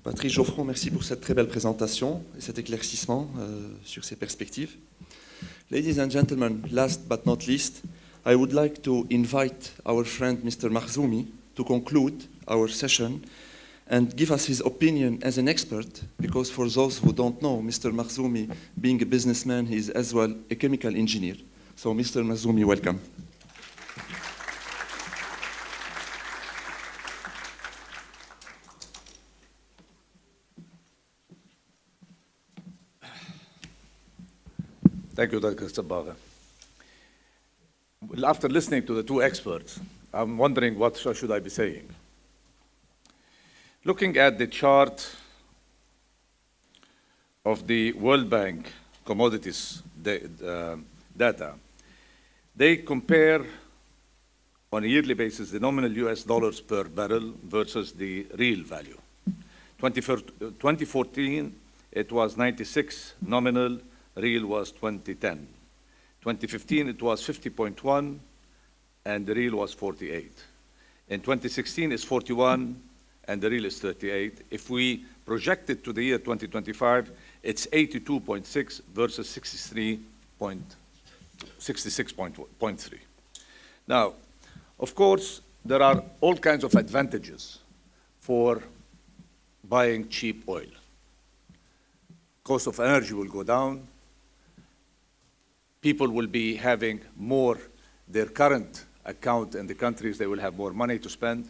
Patrice Geoffron, merci pour cette très belle présentation et cet éclaircissement sur ces perspectives. Ladies and gentlemen, last but not least, I would like to invite our friend Mr. Makhzoumi to conclude our session and give us his opinion as an expert, because for those who don't know, Mr. Makhzoumi, being a businessman, he is as well a chemical engineer. So Mr. Makhzoumi, welcome. Thank you, Dr. Sabagha. Well, after listening to the two experts, I'm wondering what should I be saying. Looking at the chart of the World Bank commodities data, they compare on a yearly basis the nominal US dollars per barrel versus the real value. 2014, it was 96 nominal, real was 2010. 2015, it was 50.1, and the real was 48. In 2016, it's 41, and the real is 38. If we project it to the year 2025, it's 82.6 versus 66.3. Now, of course, there are all kinds of advantages for buying cheap oil. Cost of energy will go down. People will be having more, their current account in the countries, they will have more money to spend.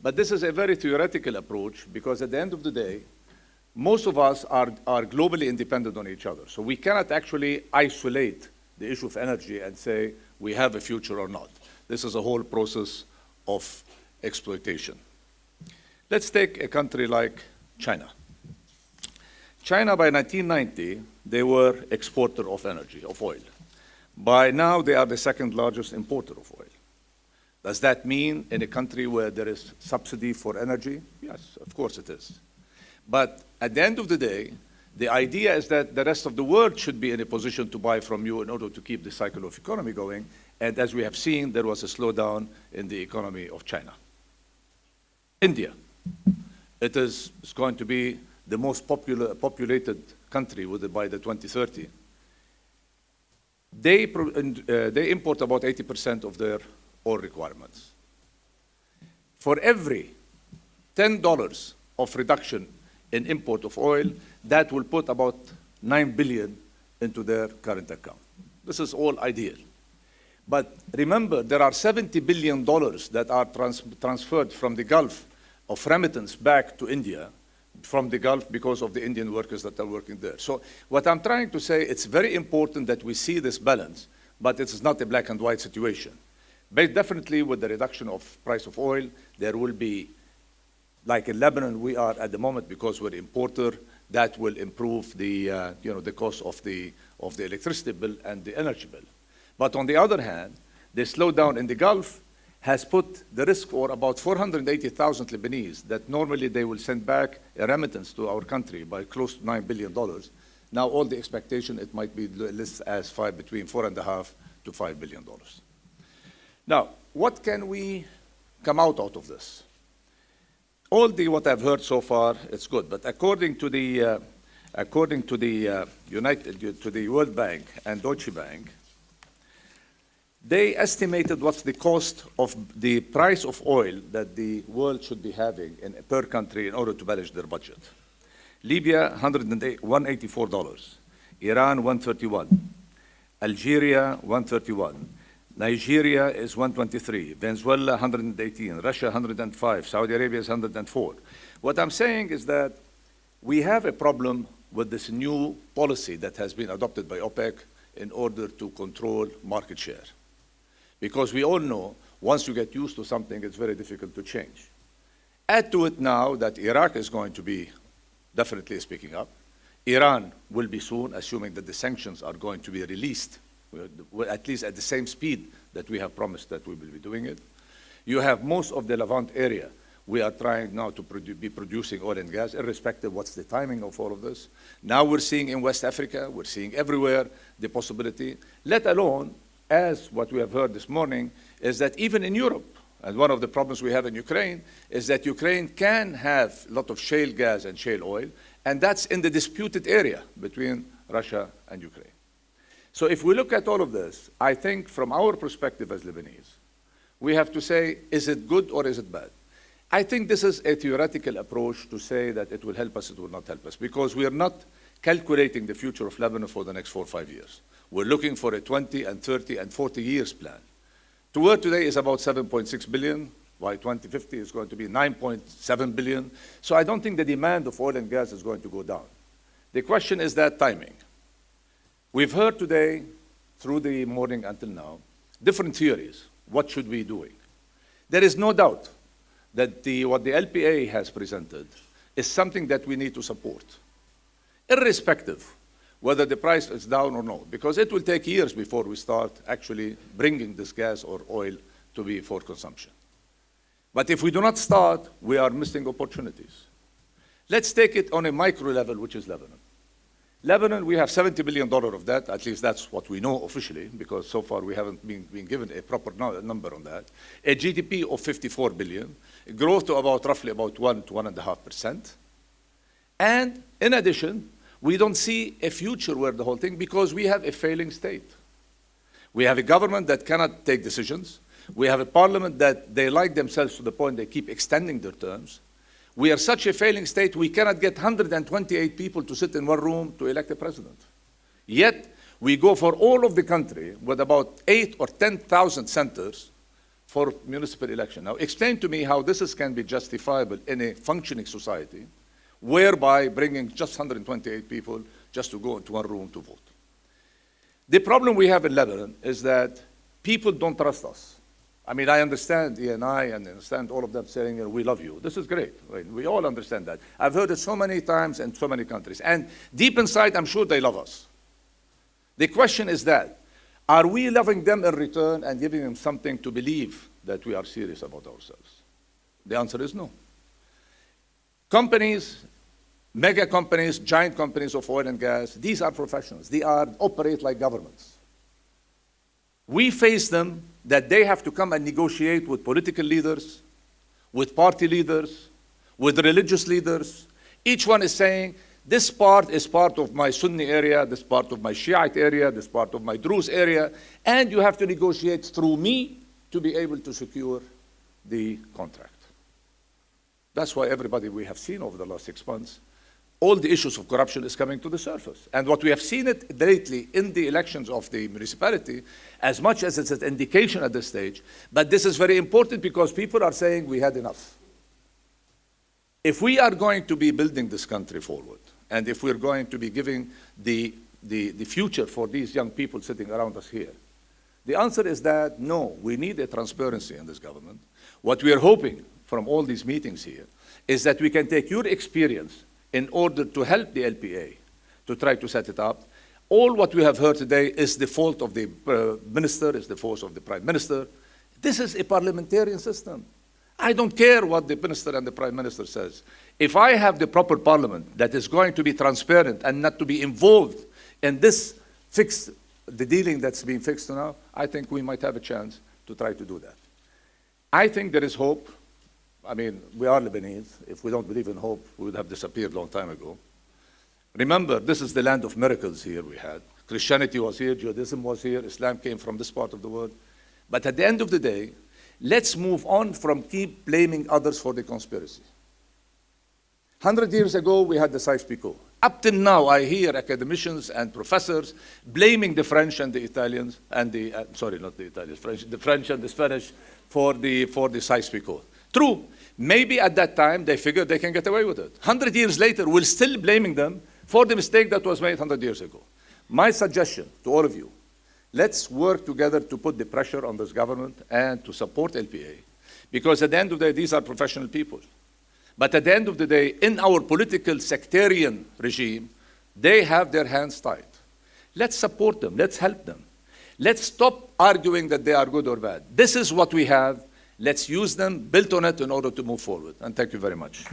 But this is a very theoretical approach, because at the end of the day, most of us are globally independent on each other. So we cannot actually isolate the issue of energy and say we have a future or not. This is a whole process of exploitation. Let's take a country like China. China, by 1990, they were exporter of energy, of oil. By now, they are the second largest importer of oil. Does that mean in a country where there is subsidy for energy? Yes, of course it is. But at the end of the day, the idea is that the rest of the world should be in a position to buy from you in order to keep the cycle of economy going. And as we have seen, there was a slowdown in the economy of China. India, it is going to be the most populated country by the 2030. They import about 80% of their oil requirements. For every $10 of reduction in import of oil, that will put about $9 billion into their current account. This is all ideal. But remember, there are $70 billion that are transferred from the Gulf of remittance back to India from the Gulf because of the Indian workers that are working there. So what I'm trying to say, it's very important that we see this balance, but it's not a black and white situation. But definitely with the reduction of price of oil, there will be, like in Lebanon we are at the moment, because we're importer, that will improve the, the cost of the electricity bill and the energy bill. But on the other hand, the slowdown in the Gulf has put the risk for about 480,000 Lebanese that normally they will send back a remittance to our country by close to $9 billion. Now all the expectation, it might be listed as between $4.5 to $5 billion. Now, what can we come out of this? All what I've heard so far, it's good, but according to the World Bank and Deutsche Bank, they estimated what's the cost of the price of oil that the world should be having per country in order to manage their budget. Libya, $184. Iran, $131. Algeria, $131. Nigeria is $123. Venezuela, $118. Russia, $105. Saudi Arabia is $104. What I'm saying is that we have a problem with this new policy that has been adopted by OPEC in order to control market share. Because we all know, once you get used to something, it's very difficult to change. Add to it now that Iraq is going to be definitely speaking up. Iran will be soon, assuming that the sanctions are going to be released, at least at the same speed that we have promised that we will be doing it. You have most of the Levant area. We are trying now to be producing oil and gas, irrespective of what's the timing of all of this. Now we're seeing in West Africa, we're seeing everywhere the possibility, let alone, as what we have heard this morning, is that even in Europe, And one of the problems we have in Ukraine is that Ukraine can have a lot of shale gas and shale oil, and that's in the disputed area between Russia and Ukraine. So if we look at all of this, I think from our perspective as Lebanese, we have to say, is it good or is it bad? I think this is a theoretical approach to say that it will help us, it will not help us, because we are not calculating the future of Lebanon for the next 4 or 5 years. We're looking for a 20 and 30 and 40 years plan. To work today is about 7.6 billion. By 2050, it's going to be 9.7 billion. So I don't think the demand of oil and gas is going to go down. The question is that timing. We've heard today, through the morning until now, different theories. What should we be doing? There is no doubt that what the LPA has presented is something that we need to support, irrespective whether the price is down or not, because it will take years before we start actually bringing this gas or oil to be for consumption. But if we do not start, we are missing opportunities. Let's take it on a micro level, which is Lebanon. Lebanon, we have $70 billion of that, at least that's what we know officially, because so far we haven't been given a proper number on that. A GDP of 54 billion, growth to roughly about 1 to 1.5%. And in addition, we don't see a future where the whole thing, because we have a failing state. We have a government that cannot take decisions. We have a parliament that they like themselves to the point they keep extending their terms. We are such a failing state, we cannot get 128 people to sit in one room to elect a president. Yet, we go for all of the country with about 8 or 10,000 centers for municipal election. Now, explain to me how this can be justifiable in a functioning society, whereby bringing just 128 people just to go into one room to vote. The problem we have in Lebanon is that people don't trust us. I mean, I understand ENI and understand all of them saying, we love you. This is great. Right? We all understand that. I've heard it so many times in so many countries. And deep inside, I'm sure they love us. The question is that, are we loving them in return and giving them something to believe that we are serious about ourselves? The answer is no. Companies, mega companies, giant companies of oil and gas, these are professionals. They operate like governments. We face them that they have to come and negotiate with political leaders, with party leaders, with religious leaders. Each one is saying, this part is part of my Sunni area, this part of my Shiite area, this part of my Druze area, and you have to negotiate through me to be able to secure the contract. That's why everybody we have seen over the last 6 months, all the issues of corruption is coming to the surface. And what we have seen it lately in the elections of the municipality, as much as it's an indication at this stage, but this is very important because people are saying we had enough. If we are going to be building this country forward, and if we're going to be giving the future for these young people sitting around us here, the answer is that no, we need a transparency in this government. What we are hoping from all these meetings here is that we can take your experience in order to help the LPA to try to set it up. All what we have heard today is the fault of the minister, is the fault of the prime minister. This is a parliamentarian system. I don't care what the minister and the prime minister says. If I have the proper parliament that is going to be transparent and not to be involved in this the dealing that's being fixed now, I think we might have a chance to try to do that. I think there is hope. I mean, we are Lebanese. If we don't believe in hope, we would have disappeared a long time ago. Remember, this is the land of miracles here we had. Christianity was here, Judaism was here, Islam came from this part of the world. But at the end of the day, let's move on from keep blaming others for the conspiracy. 100 years ago, we had the Sykes-Picot. Up till now, I hear academicians and professors blaming the French and the Italians, and the French and the Spanish for the Sykes-Picot. True, maybe at that time they figured they can get away with it. 100 years later, we're still blaming them for the mistake that was made 100 years ago. My suggestion to all of you, let's work together to put the pressure on this government and to support LPA. Because at the end of the day, these are professional people. But at the end of the day, in our political sectarian regime, they have their hands tied. Let's support them, let's help them. Let's stop arguing that they are good or bad. This is what we have. Let's use them, build on it in order to move forward. And thank you very much.